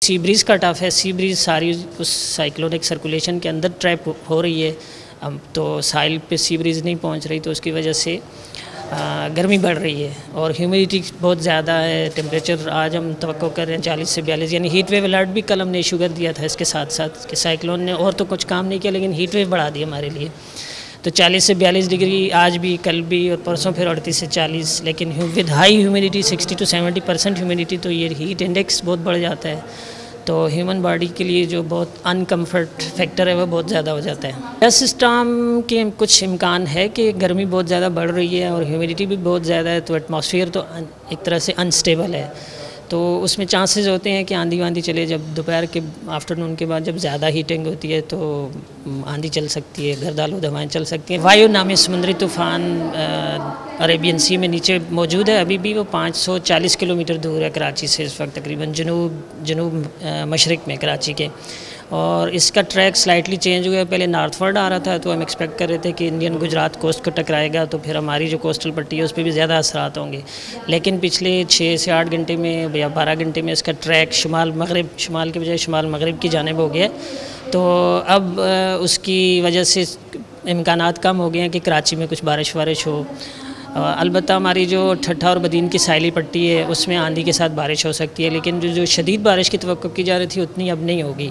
सी bridge का tough है। सी bridge सारी उस साइक्लोनिक सर्कुलेशन के अंदर ट्रैप हो रही है। अब तो साहिल पे सी ब्रीज़ नहीं पहुंच रही, तो उसकी वजह से गर्मी बढ़ रही है और ह्यूमिडिटी बहुत ज़्यादा है। टेम्परेचर आज हम तवक्को कर रहे हैं 40 से 42, यानी हीट वेव अलर्ट भी कल हमने इशू कर दिया था इसके साथ साथ कि साइक्लोन ने और तो कुछ काम नहीं किया, लेकिन हीट वेव बढ़ा दी हमारे लिए। तो 40 से 42 डिग्री आज भी, कल भी और परसों फिर 38 से 40, लेकिन with high humidity 60 to 70% humidity, तो ये हीट इंडेक्स बहुत बढ़ जाता है। तो ह्यूमन बॉडी के लिए जो बहुत अनकम्फर्ट फैक्टर है वो बहुत ज़्यादा हो जाता है। गैस सिस्टम के कुछ इम्कान है कि गर्मी बहुत ज़्यादा बढ़ रही है और ह्यूमिडिटी भी बहुत ज़्यादा है, तो एटमॉस्फेयर तो एक तरह से अनस्टेबल है। तो उसमें चांसेस होते हैं कि आंधी वांधी चले, जब दोपहर के आफ्टरनून के बाद जब ज़्यादा हीटिंग होती है तो आंधी चल सकती है, गर्दालू हवाएँ चल सकती हैं। वायु नामी समुद्री तूफ़ान अरेबियन सी में नीचे मौजूद है अभी भी। वो 540 किलोमीटर दूर है कराची से इस वक्त, तकरीबन जनूब मशरक़ में कराची के। और इसका ट्रैक स्लाइटली चेंज हुआ है। पहले नॉर्थवर्ड आ रहा था, तो हम एक्सपेक्ट कर रहे थे कि इंडियन गुजरात कोस्ट को टकराएगा, तो फिर हमारी जो कोस्टल पट्टी है उस पर भी ज़्यादा असरात होंगे। लेकिन पिछले 6 से 8 घंटे में या 12 घंटे में इसका ट्रैक शुमाल के बजाय शुमाल मगरिब की जानिब हो गया। तो अब उसकी वजह से इम्कानात कम हो गए हैं कि कराची में कुछ बारिश हो। अलबत्ता हमारी जो ठट्ठा और बदीन की साहिली पट्टी है उसमें आंधी के साथ बारिश हो सकती है, लेकिन जो शदीद बारिश की तवक्को की जा रही थी उतनी अब नहीं होगी।